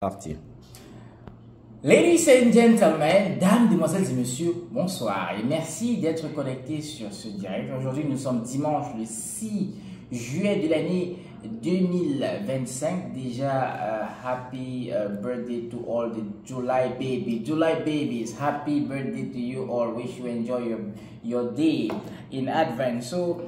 Partir. Ladies and gentlemen, dames, demoiselles et messieurs, bonsoir et merci d'être connectés sur ce direct. Aujourd'hui, nous sommes dimanche le 6 juillet de l'année 2025. Déjà, happy birthday to all the July babies. July babies, happy birthday to you all. Wish you enjoy your day in advance. So,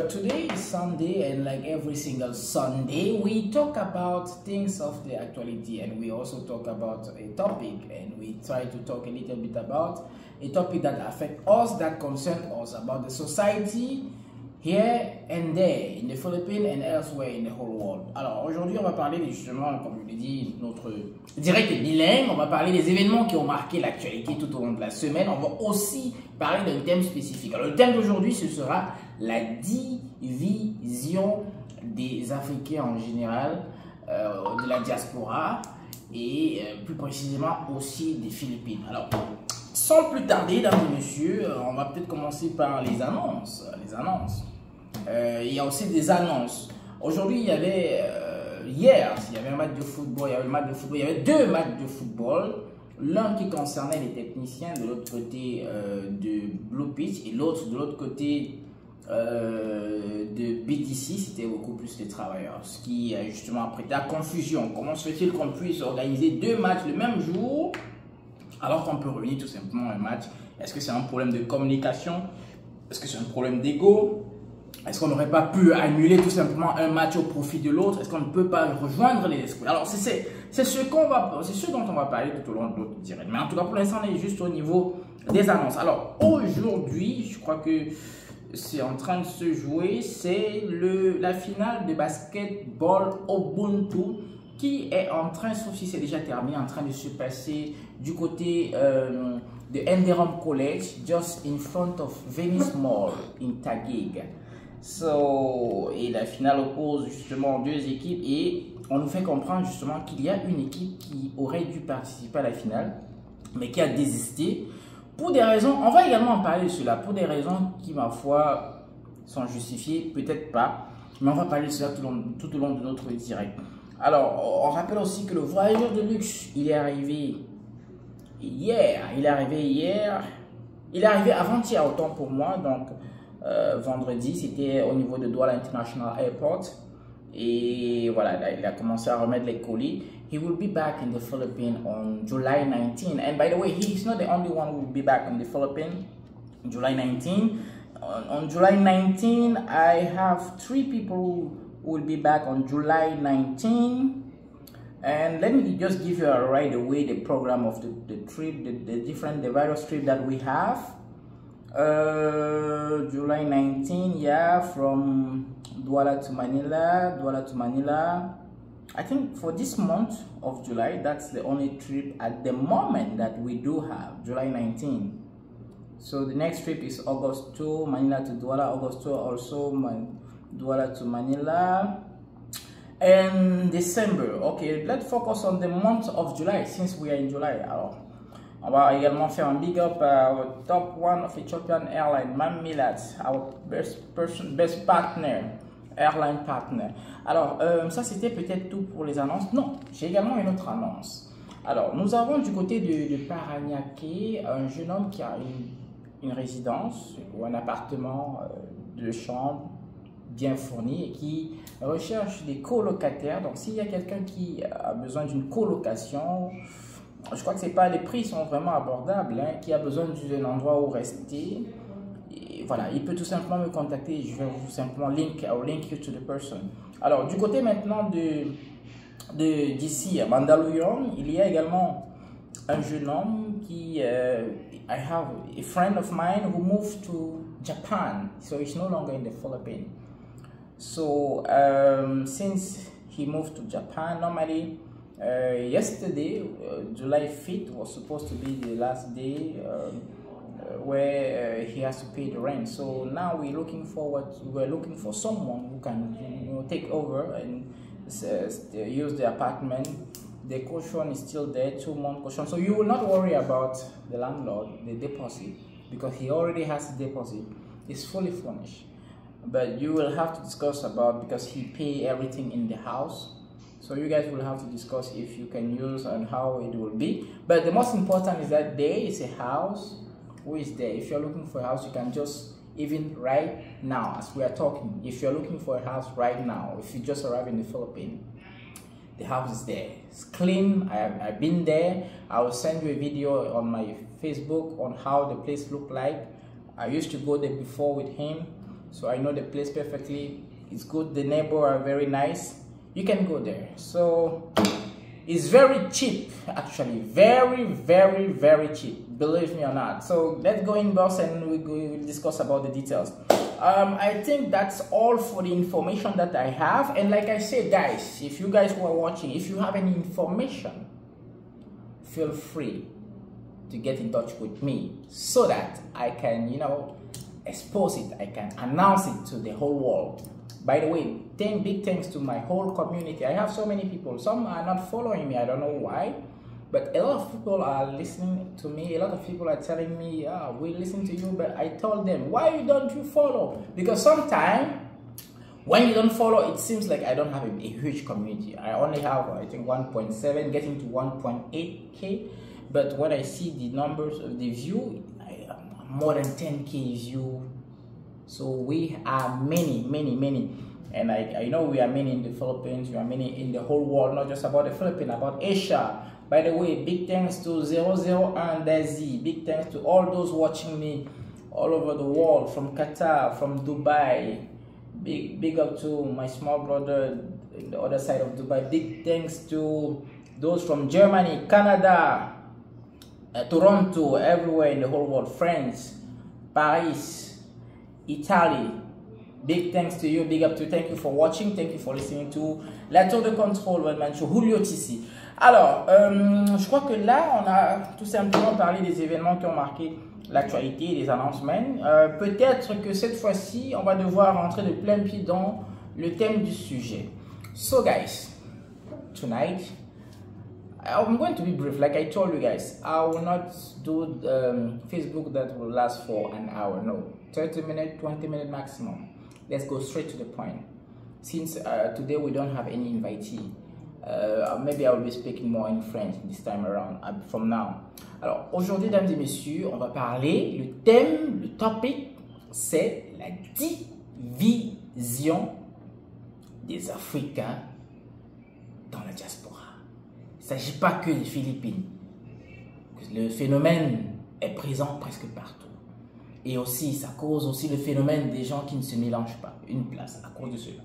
today is Sunday, and like every single Sunday, we talk about things of the actuality, and we also talk about a topic, and we try to talk a little bit about a topic that affects us, that concerns us, about the society here and there in the Philippines and elsewhere in the whole world. Alors aujourd'hui, on va parler justement, comme je l'ai dit, notre direct est bilingue. On va parler des événements qui ont marqué l'actualité tout au long de la semaine. On va aussi parler d'un thème spécifique. Alors le thème d'aujourd'hui, ce sera la division des Africains en général, de la diaspora et plus précisément aussi des Philippines. Alors, sans plus tarder, dames et messieurs, on va peut-être commencer par les annonces. Il y a aussi des annonces. Aujourd'hui, il y avait, hier, il y avait un match de football, il y avait deux matchs de football. L'un qui concernait les techniciens de l'autre côté de Blue Pitch et l'autre de l'autre côté de BTC, c'était beaucoup plus les travailleurs. Ce qui a justement prêté à confusion. Comment se fait-il qu'on puisse organiser deux matchs le même jour alors qu'on peut réunir tout simplement un match? Est-ce que c'est un problème de communication? Est-ce que c'est un problème d'ego? Est-ce qu'on n'aurait pas pu annuler tout simplement un match au profit de l'autre? Est-ce qu'on ne peut pas rejoindre les esprits? Alors, c'est ce dont on va parler tout au long de l'autre direct. Mais en tout cas, pour l'instant, on est juste au niveau des annonces. Alors, aujourd'hui, je crois que c'est en train de se jouer, c'est la finale de basketball Ubuntu qui est en train, sauf si c'est déjà terminé, en train de se passer du côté de Enderam College, just in front of Venice Mall in Taguig. Et la finale oppose justement deux équipes et on nous fait comprendre justement qu'il y a une équipe qui aurait dû participer à la finale, mais qui a désisté pour des raisons, on va également en parler de cela, pour des raisons qui, ma foi, sont justifiées, peut-être pas, mais on va parler de cela tout au long de notre direct. Alors, on rappelle aussi que le voyageur de luxe, il est arrivé hier, il est arrivé avant-hier autant pour moi, donc vendredi, c'était au niveau de Douala International Airport, et voilà, il a commencé à remettre les colis. He will be back in the Philippines on July 19. And by the way, he's not the only one who will be back in the Philippines July 19. On July 19, I have 3 people who will be back on July 19. And let me just give you right away the program of the trip, the various trips that we have. July 19, yeah, from Douala to Manila. I think for this month of July, that's the only trip at the moment that we do have, July 19. So the next trip is August 2, Manila to Douala, August 2 also Douala to Manila. And December, okay, let's focus on the month of July since we are in July. Alors, on va également faire un big up our top one of Ethiopian Airlines, Mamilat, our best partner. Airline partner. Alors, ça c'était peut-être tout pour les annonces. Non, j'ai également une autre annonce. Alors, nous avons du côté de Paranaque un jeune homme qui a une résidence ou un appartement de chambre bien fourni et qui recherche des colocataires. Donc, s'il y a quelqu'un qui a besoin d'une colocation, je crois que c'est pas, les prix sont vraiment abordables, hein, qui a besoin d'un endroit où rester. Voilà, il peut tout simplement me contacter. Je vais tout simplement link you to the person. Alors, du côté maintenant d'ici à Mandaluyong, il y a également un jeune homme qui, I have a friend of mine who moved to Japan, so he's no longer in the Philippines. So, since he moved to Japan, normally, yesterday, July 5th was supposed to be the last day where he has to pay the rent. So now we're looking for someone who can take over and use the apartment. The caution is still there, 2-month caution. So you will not worry about the landlord, the deposit, because he already has the deposit. It's fully furnished. But you will have to discuss about, because he pay everything in the house. So you guys will have to discuss if you can use and how it will be. But the most important is that there is a house who is there. If you're looking for a house, you can just, even right now as we are talking, if you're looking for a house right now, if you just arrived in the Philippines, the house is there. It's clean. I've been there. I will send you a video on my Facebook on how the place looked like. I used to go there before with him, so I know the place perfectly. It's good. The neighbors are very nice. You can go there. So it's very cheap, actually. Very, very, very cheap. Believe me or not. So let's go inbox and we'll discuss about the details. I think that's all for the information that I have. And like I said, guys, if you guys who are watching, if you have any information, feel free to get in touch with me so that I can, you know, expose it. I can announce it to the whole world. By the way, big thanks to my whole community. I have so many people. Some are not following me. I don't know why. But a lot of people are listening to me. A lot of people are telling me, yeah, we listen to you. But I told them, why don't you follow? Because sometimes when you don't follow, it seems like I don't have a huge community. I only have, I think, 1.7, getting to 1.8K. But when I see the numbers of the view, more than 10K view. So we are many. And I know we are many in the Philippines, we are many in the whole world, not just about the Philippines, about Asia. By the way, big thanks to 001 Daisy. Big thanks to all those watching me all over the world, from Qatar, from Dubai. Big up to my small brother in the other side of Dubai. Big thanks to those from Germany, Canada, Toronto, everywhere in the whole world, France, Paris, Italy. Big thanks to you, big up to, thank you for watching, thank you for listening to La Tour de Contrôle One Man Show, Julio Tissi. Alors, je crois que là, on a tout simplement parlé des événements qui ont marqué l'actualité, des announcements. Peut-être que cette fois-ci, on va devoir rentrer de plein pied dans le thème du sujet. So guys, tonight, I'm going to be brief. Like I told you guys, I will not do Facebook that will last for an hour. No, 30 minutes, 20 minutes maximum. Let's go straight to the point. Since today we don't have any invitee, maybe I will be speaking more in French this time around, from now. Alors, aujourd'hui, mesdames et messieurs, on va parler, le thème, le topic, c'est la division des Africains dans la diaspora. Il ne s'agit pas que des Philippines. Le phénomène est présent presque partout. Et aussi, ça cause aussi le phénomène des gens qui ne se mélangent pas. Une place à cause de cela.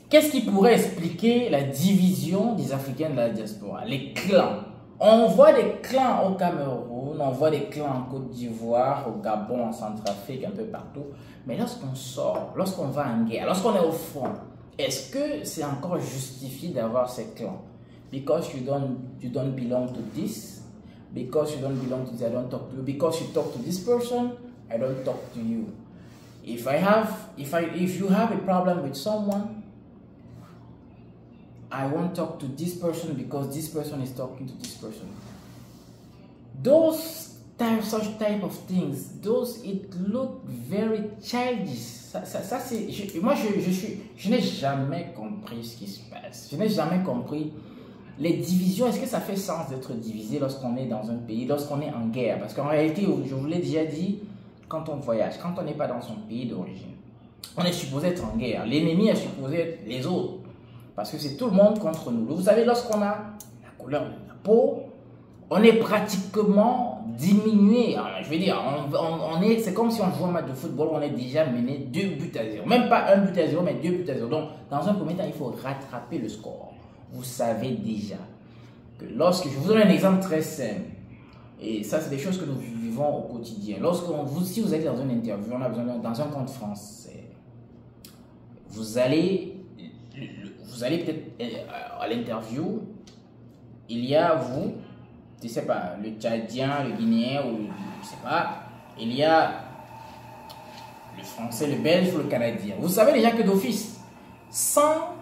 Qu'est-ce qui pourrait expliquer la division des Africains de la diaspora? Les clans. On voit des clans au Cameroun, on voit des clans en Côte d'Ivoire, au Gabon, en Centrafrique, un peu partout. Mais lorsqu'on sort, lorsqu'on va en guerre, lorsqu'on est au front, est-ce que c'est encore justifié d'avoir ces clans? Because you don't belong to this. Because you don't belong to this, I don't talk to you. Because you talk to this person, I don't talk to you. If you have a problem with someone, I won't talk to this person because this person is talking to this person. Such type of things, it look very childish. Moi, je n'ai jamais compris ce qui se passe. Je n'ai jamais compris. Les divisions, est-ce que ça fait sens d'être divisé lorsqu'on est dans un pays, lorsqu'on est en guerre? Parce qu'en réalité, je vous l'ai déjà dit, quand on voyage, quand on n'est pas dans son pays d'origine, on est supposé être en guerre. L'ennemi est supposé être les autres. Parce que c'est tout le monde contre nous. Vous savez, lorsqu'on a la couleur de la peau, on est pratiquement diminué. Alors, je veux dire, c'est comme si on jouait un match de football, on est déjà mené 2-0. Même pas 1-0, mais 2-0. Donc, dans un premier temps, il faut rattraper le score. Vous savez déjà que lorsque, je vous donne un exemple très simple, et ça c'est des choses que nous vivons au quotidien. Si vous êtes dans une interview, on a besoin dans un compte français, vous allez peut-être à l'interview, il y a vous, je ne sais pas, le Tchadien, le Guinéen, ou je ne sais pas, il y a le Français, le Belge ou le Canadien. Vous savez déjà que d'office, sans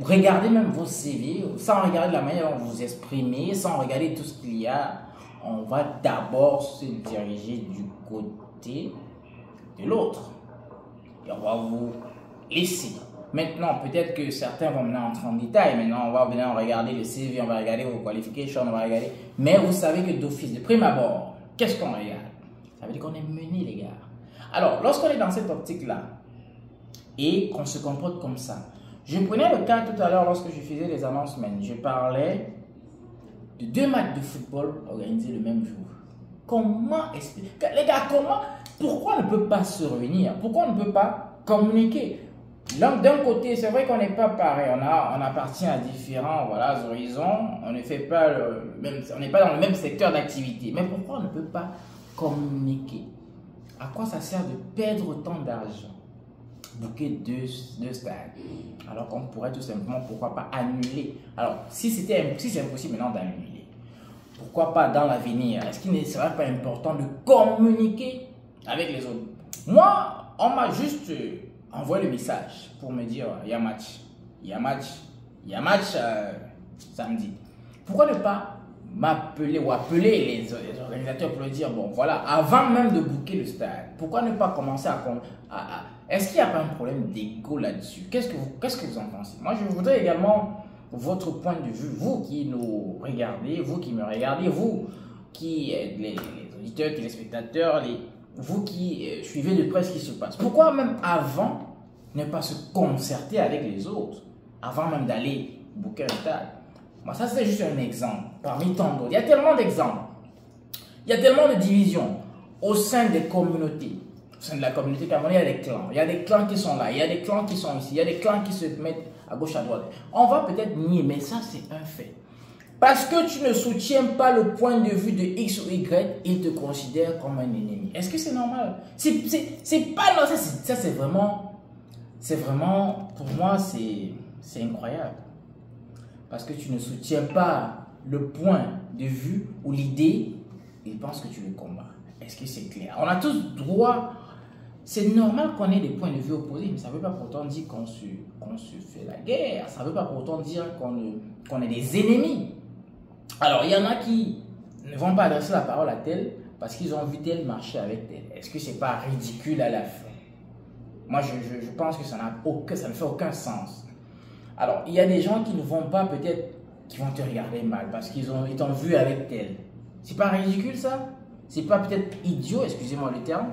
regarder même vos CV, sans regarder la manière dont vous vous exprimez, sans regarder tout ce qu'il y a, on va d'abord se diriger du côté de l'autre. Et on va vous laisser Maintenant, peut-être que certains vont maintenant entrer en détail. Maintenant, on va venir regarder le CV, on va regarder vos qualifications, on va regarder. Mais vous savez que d'office, de prime abord, qu'est-ce qu'on regarde? Ça veut dire qu'on est mené, les gars. Alors, lorsqu'on est dans cette optique-là et qu'on se comporte comme ça, je prenais le cas tout à l'heure lorsque je faisais les annonces, je parlais de 2 matchs de football organisés le même jour. Comment expliquer? Les gars, pourquoi on ne peut pas se réunir? Pourquoi on ne peut pas communiquer? Donc, d'un côté, c'est vrai qu'on n'est pas pareil, on appartient à différents horizons, on ne fait pas on n'est pas dans le même secteur d'activité. Mais pourquoi on ne peut pas communiquer? À quoi ça sert de perdre autant d'argent? Booker deux stades, alors qu'on pourrait tout simplement, pourquoi pas annuler? Alors, si c'est impossible maintenant d'annuler, pourquoi pas dans l'avenir? Est-ce qu'il ne serait pas important de communiquer avec les autres? Moi, on m'a juste envoyé le message pour me dire il y a match, samedi. Pourquoi ne pas m'appeler ou appeler les organisateurs pour leur dire bon voilà, avant même de booker le stade, pourquoi ne pas commencer à est-ce qu'il n'y a pas un problème d'ego là-dessus? Qu'est-ce que vous en pensez? Moi, je voudrais également votre point de vue, vous qui nous regardez, vous qui me regardez, vous qui êtes les auditeurs, téléspectateurs, vous qui suivez de près ce qui se passe. Pourquoi même avant ne pas se concerter avec les autres, avant même d'aller booker un stade? Moi, ça c'est juste un exemple parmi tant d'autres. Il y a tellement d'exemples, il y a tellement de divisions au sein des communautés. Au sein de la communauté camerounaise, il y a des clans. Il y a des clans qui sont là, il y a des clans qui sont ici, il y a des clans qui se mettent à gauche, à droite. On va peut-être nier, mais ça c'est un fait. Parce que tu ne soutiens pas le point de vue de X ou Y, ils te considèrent comme un ennemi. Est-ce que c'est normal? C'est pas normal. Ça c'est vraiment, pour moi, c'est incroyable. Parce que tu ne soutiens pas le point de vue ou l'idée, ils pensent que tu le combats. Est-ce que c'est clair? On a tous droit. C'est normal qu'on ait des points de vue opposés, mais ça ne veut pas pourtant dire qu'on se fait la guerre. Ça ne veut pas pourtant dire qu'on est des ennemis. Alors, il y en a qui ne vont pas adresser la parole à tel parce qu'ils ont vu tel marcher avec tel. Est-ce que ce n'est pas ridicule à la fin? Moi, je pense que ça ne fait aucun sens. Alors, il y a des gens qui ne vont pas peut-être, qui vont te regarder mal parce qu'ils t'ont vu avec tel. C'est pas ridicule ça? C'est pas peut-être idiot, excusez-moi le terme?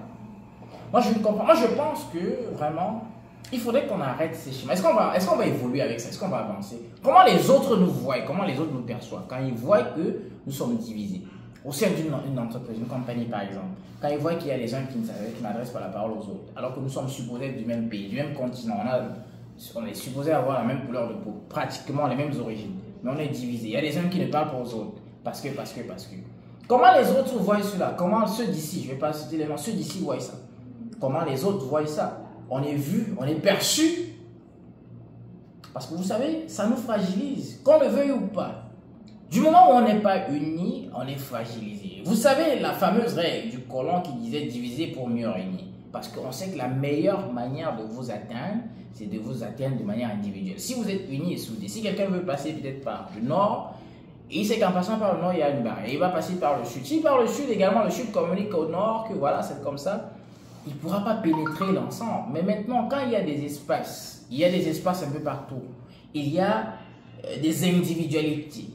Moi, je ne comprends. Moi, je pense que vraiment, il faudrait qu'on arrête ces schémas. Est-ce qu'on va évoluer avec ça? Est-ce qu'on va avancer? Comment les autres nous voient? Comment les autres nous perçoivent? Quand ils voient que nous sommes divisés au sein d'une entreprise, une compagnie par exemple, quand ils voient qu'il y a des gens qui n'adressent pas la parole aux autres, alors que nous sommes supposés être du même pays, du même continent, on est supposé avoir la même couleur de peau, pratiquement les mêmes origines, mais on est divisés. Il y a des gens qui ne parlent pas aux autres parce que. Comment les autres voient cela? Comment ceux d'ici, je ne vais pas citer les noms, ceux d'ici voient ça? Comment les autres voient ça? On est vu, on est perçu. Parce que vous savez, ça nous fragilise, qu'on le veuille ou pas. Du moment où on n'est pas unis, on est fragilisé. Vous savez, la fameuse règle du colon qui disait diviser pour mieux régner. Parce qu'on sait que la meilleure manière de vous atteindre, c'est de vous atteindre de manière individuelle. Si vous êtes unis et soudés, si quelqu'un veut passer peut-être par le nord, et il sait qu'en passant par le nord, il y a une barrière. Il va passer par le sud. Si par le sud également, le sud communique au nord, que voilà, c'est comme ça, il ne pourra pas pénétrer l'ensemble. Mais maintenant, quand il y a des espaces, il y a des espaces un peu partout, il y a des individualités,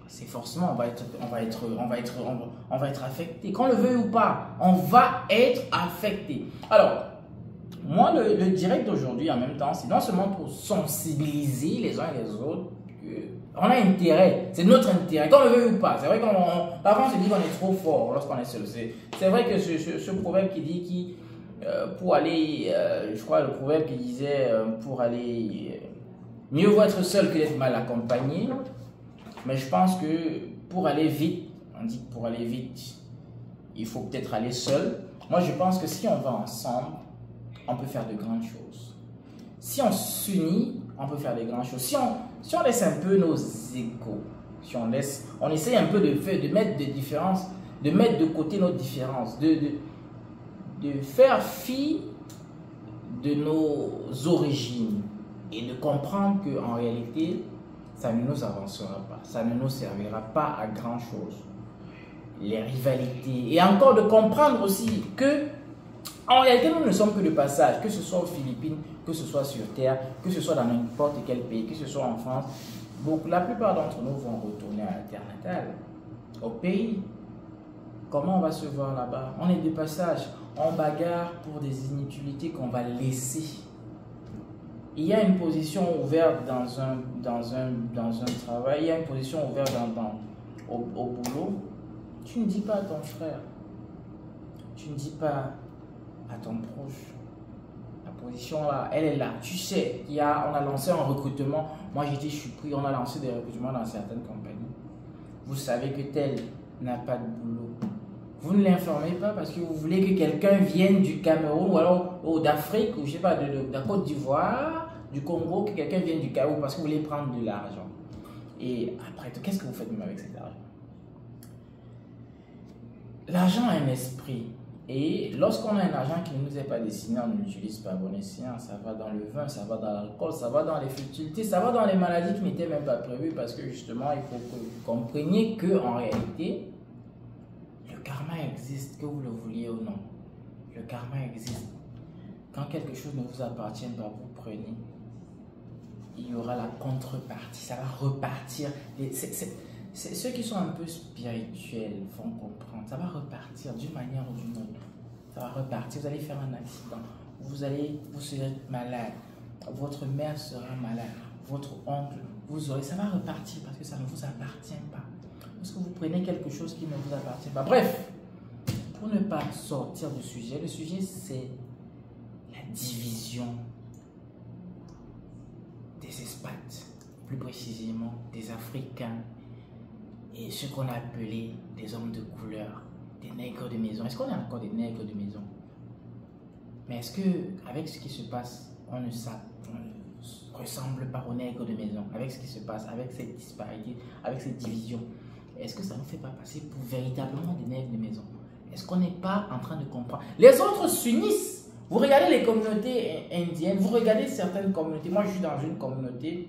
c'est forcément, on va être affecté. Qu'on le veuille ou pas, on va être affecté. Alors, moi, le direct d'aujourd'hui, en même temps, c'est non seulement pour sensibiliser les uns et les autres, on a intérêt, c'est notre intérêt, qu'on le veuille ou pas. C'est vrai qu'avant on se dit qu'on est trop fort lorsqu'on est seul. C'est vrai que ce proverbe qui dit pour aller, je crois le proverbe qui disait pour aller, mieux vaut être seul que d'être mal accompagné. Mais je pense que pour aller vite, on dit que pour aller vite, il faut peut-être aller seul. Moi je pense que si on va ensemble, on peut faire de grandes choses. Si on s'unit, on peut faire de grandes choses. Si on laisse un peu nos égos, si on essaye un peu de mettre des différences, de mettre de côté nos différences, de faire fi de nos origines et de comprendre qu'en réalité, ça ne nous avancera pas, ça ne nous servira pas à grand chose. Les rivalités, et encore de comprendre aussi que En réalité, nous ne sommes que de passage, que ce soit aux Philippines, que ce soit sur Terre, que ce soit dans n'importe quel pays, que ce soit en France. Donc, la plupart d'entre nous vont retourner à la terre natale, au pays. Comment on va se voir là-bas? On est de passage, on bagarre pour des inutilités qu'on va laisser. Il y a une position ouverte dans un travail, il y a une position ouverte au boulot. Tu ne dis pas à ton frère, tu ne dis pas à ton proche. La position là, elle est là. Tu sais, on a lancé un recrutement. Moi j'étais surpris, on a lancé des recrutements dans certaines compagnies. Vous savez que tel n'a pas de boulot. Vous ne l'informez pas parce que vous voulez que quelqu'un vienne du Cameroun ou alors d'Afrique ou je sais pas, de la Côte d'Ivoire, du Congo, que quelqu'un vienne du Cameroun parce que vous voulez prendre de l'argent. Et après, qu'est-ce que vous faites même avec cet argent? L'argent a un esprit. Et lorsqu'on a un argent qui ne nous est pas destiné, on ne l'utilise pas à bon escient. Ça va dans le vin, ça va dans l'alcool, ça va dans les futilités, ça va dans les maladies qui n'étaient même pas prévues parce que justement, il faut que vous compreniez qu'en réalité, le karma existe, que vous le vouliez ou non. Le karma existe. Quand quelque chose ne vous appartient pas, vous prenez. Il y aura la contrepartie, ça va repartir. Ceux qui sont un peu spirituels vont comprendre. Ça va repartir d'une manière ou d'une autre. Ça va repartir. Vous allez faire un accident. Vous serez malade. Votre mère sera malade. Votre oncle, ça va repartir parce que ça ne vous appartient pas. Parce que vous prenez quelque chose qui ne vous appartient pas. Bref, pour ne pas sortir du sujet, le sujet c'est la division des expatriés, plus précisément des Africains et ce qu'on a appelé des hommes de couleur, des nègres de maison. Est-ce qu'on a encore des nègres de maison? Mais est-ce que avec ce qui se passe, on ne ressemble pas aux nègres de maison? Avec ce qui se passe, avec cette disparité, avec cette division, est-ce que ça ne nous fait pas passer pour véritablement des nègres de maison? Est-ce qu'on n'est pas en train de comprendre? Les autres s'unissent. Vous regardez les communautés indiennes, vous regardez certaines communautés. Moi, je suis dans une communauté.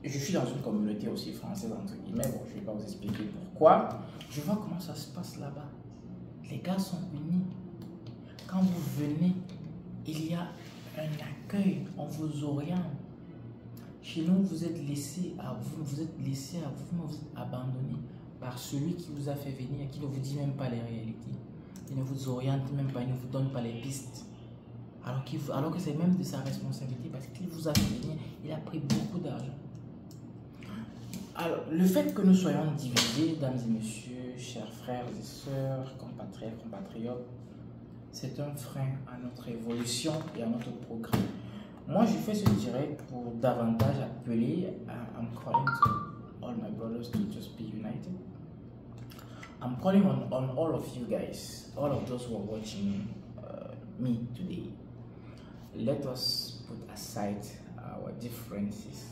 Je suis dans une communauté aussi française, entre guillemets. Bon, je ne vais pas vous expliquer pourquoi. Je vois comment ça se passe là-bas. Les gars sont unis. Quand vous venez, il y a un accueil. On vous oriente. Chez nous, vous êtes laissé à vous, vous êtes abandonné par celui qui vous a fait venir, qui ne vous dit même pas les réalités. Il ne vous oriente même pas, il ne vous donne pas les pistes. Alors que c'est même de sa responsabilité parce qu'il vous a fait venir, il a pris beaucoup d'argent. Alors, le fait que nous soyons divisés, mesdames et messieurs, chers frères et sœurs, compatriotes, c'est un frein à notre évolution et à notre progrès. Moi, je fais ce direct pour davantage appeler, I'm calling to all my brothers to just be united. I'm calling on all of you guys, all of those who are watching me today. Let us put aside our differences.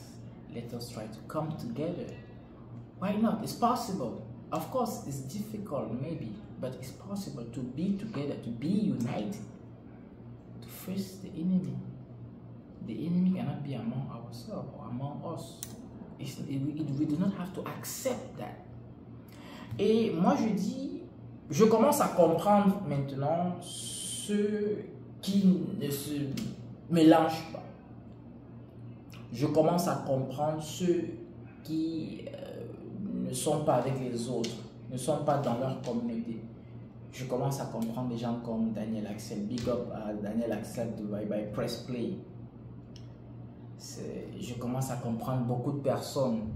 Let us try to come together. Why not? It's possible. Of course, it's difficult maybe, but it's possible to be together, to be united, to face the enemy. The enemy cannot be among ourselves or among us. We do not have to accept that. Et moi je commence à comprendre maintenant ceux qui ne se mélangent pas. Je commence à comprendre ceux qui ne sont pas avec les autres, ne sont pas dans leur communauté. Je commence à comprendre des gens comme Daniel Axel. Big up à Daniel Axel de Bye Bye Press Play. Je commence à comprendre beaucoup de personnes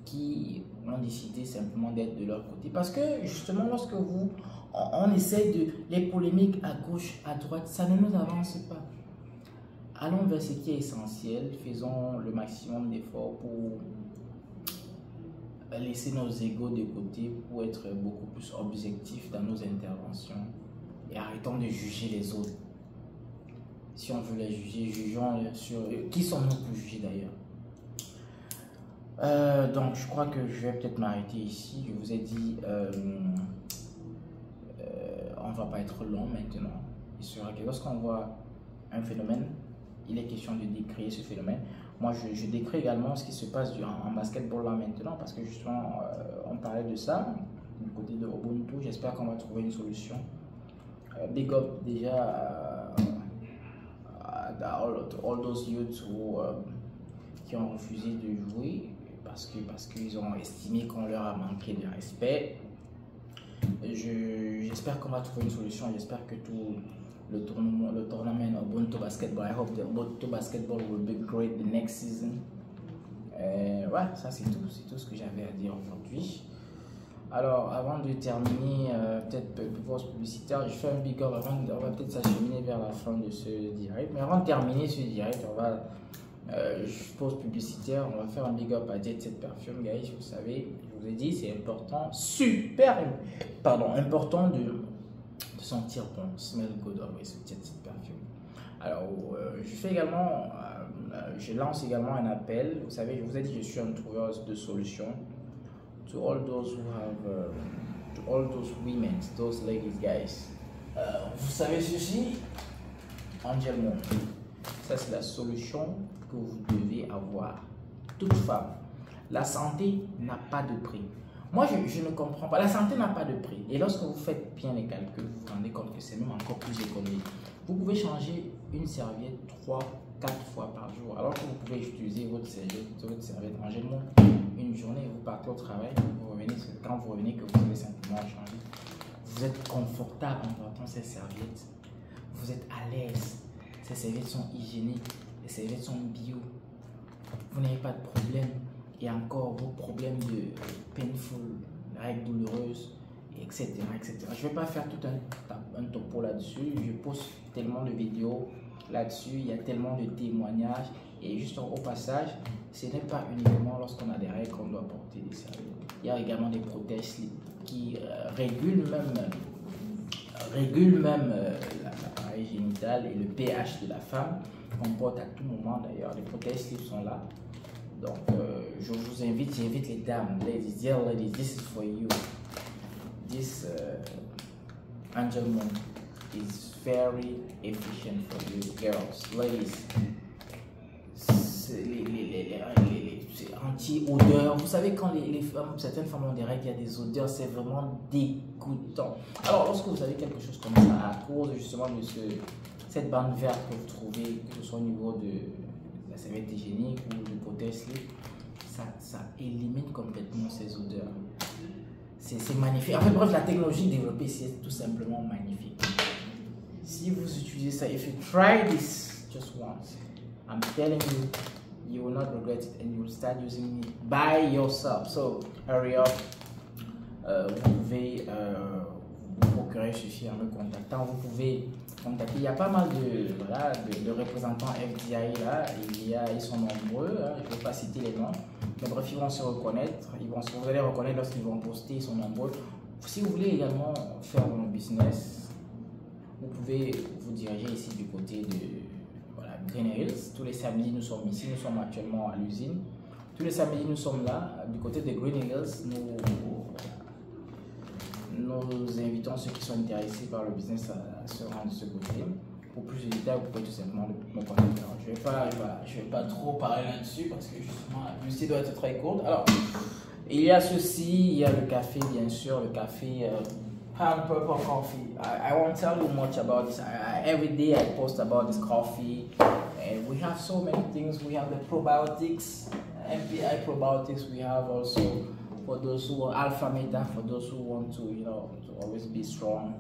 qui ont décidé simplement d'être de leur côté. Parce que justement, lorsque on essaie de les polémiques à gauche, à droite, ça ne nous avance pas. Allons vers ce qui est essentiel, faisons le maximum d'efforts pour laisser nos égos de côté, pour être beaucoup plus objectifs dans nos interventions et arrêtons de juger les autres. Si on veut les juger, jugeons sur qui sommes-nous pour juger d'ailleurs. Donc je crois que je vais peut-être m'arrêter ici. Je vous ai dit, on ne va pas être long maintenant. Il sera que lorsqu'on voit un phénomène, il est question de décrire ce phénomène. Moi, je décris également ce qui se passe en basketball là maintenant parce que justement, on parlait de ça du côté de Ubuntu. J'espère qu'on va trouver une solution Big up déjà all those youths qui ont refusé de jouer parce qu'ils ont estimé qu'on leur a manqué de respect. J'espère qu'on va trouver une solution. J'espère que tout le tournament Ubuntu Basketball, I hope the Ubuntu Basketball will be great the next season. Ouais, ça c'est tout ce que j'avais à dire aujourd'hui. Alors, avant de terminer, peut-être pause publicitaire, je fais un big up. On va peut-être s'acheminer vers la fin de ce direct. Mais avant de terminer ce direct, pause publicitaire, on va faire un big up à Jet Set Perfume, guys. Vous savez, je vous ai dit, c'est important, important de sentir bon, smell good always with Jet Set Perfume. Alors, je lance également un appel. Vous savez, je vous ai dit, je suis un trouveur de solutions. To all those who have, to all those women, those ladies, guys. Vous savez ceci, Angel Moon. Ça, c'est la solution que vous devez avoir. Toute femme, la santé n'a pas de prix. Moi, je ne comprends pas. La santé n'a pas de prix. Et lorsque vous faites bien les calculs, vous vous rendez compte que c'est même encore plus économique. Vous pouvez changer une serviette 3-4 fois par jour. Alors que vous pouvez utiliser votre serviette Angel Moon une journée, vous partez au travail, quand vous revenez, que vous allez simplement changer. Vous êtes confortable en portant ces serviettes. Vous êtes à l'aise. Ces serviettes sont hygiéniques. Les serviettes sont bio. Vous n'avez pas de problème. Et encore vos problèmes de painful, règles douloureuses, etc., etc. Je ne vais pas faire tout un topo là-dessus. Je poste tellement de vidéos là-dessus. Il y a tellement de témoignages. Et juste au passage, ce n'est pas uniquement lorsqu'on a des règles qu'on doit porter des serviettes. Il y a également des protèges qui régulent même l'appareil génital et le pH de la femme qu'on porte à tout moment d'ailleurs. Les protèges slips sont là. Donc, j'invite les dames, ladies, dear ladies, this is for you. This Angel Moon is very efficient for you, girls, ladies. C'est anti-odeur. Vous savez, quand certaines femmes ont des règles, il y a des odeurs, c'est vraiment dégoûtant. Alors, lorsque vous avez quelque chose comme ça, à cause justement de cette bande verte que vous trouvez, que ce soit au niveau de la serviette hygiénique ou du protège-slip, ça élimine complètement ces odeurs. C'est magnifique. En fait, bref, la technologie développée, c'est tout simplement magnifique. Si vous utilisez ça, if you try this just once, I'm telling you, you will not regret it and you will start using it by yourself. So, hurry up. Vous pouvez vous procurer ceci en me contactant. Vous pouvez contacter. Il y a pas mal de représentants FDI là. Ils sont nombreux. Hein. Je ne vais pas citer les noms. Mais bref, ils vont se reconnaître. Vous allez reconnaître lorsqu'ils vont poster. Ils sont nombreux. Si vous voulez également faire un business, vous pouvez vous diriger ici du côté de Green Hills. Tous les samedis, nous sommes ici. Nous sommes actuellement à l'usine. Tous les samedis, nous sommes là. Du côté de Green Hills, nous invitons ceux qui sont intéressés par le business à se rendre de ce côté. Pour plus de détails, vous pouvez tout simplement me contacter. Je ne vais pas trop parler là-dessus parce que justement, la vidéo doit être très courte. Alors, il y a ceci, il y a le café, bien sûr, le café Hand Purple Coffee. I won't tell you much about this. Every day I post about this coffee. And we have so many things. We have the probiotics, MPI probiotics. We have also for those who are alpha meta, for those who want to, to always be strong.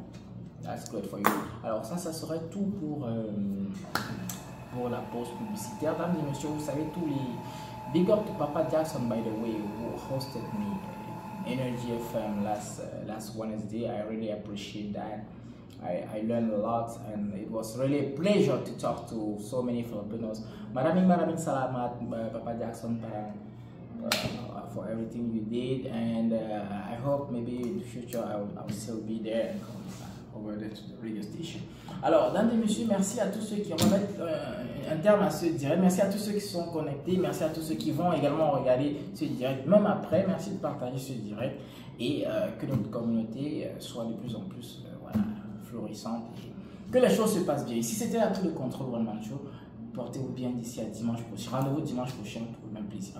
That's good for you. Alors ça serait tout pour la pause publicitaire. Mesdames et messieurs, vous savez tous les big up to Papa Jackson, by the way, who hosted me Energy FM last Wednesday. I really appreciate that. I learned a lot and it was really a pleasure to talk to so many Filipinos. Maraming salamat, Papa Jackson, for everything you did, and I hope maybe in the future I'll still be there and come over there to the radio station. Alors, mesdames et messieurs, merci à tous ceux qui vont mettre un terme à ce direct. Merci à tous ceux qui sont connectés. Merci à tous ceux qui vont également regarder ce direct, même après. Merci de partager ce direct et que notre communauté soit de plus en plus florissante et que les choses se passent bien. Ici, c'était à tout le contrôle One Man Show. Portez-vous bien d'ici à dimanche prochain. Rendez-vous dimanche prochain pour le même plaisir.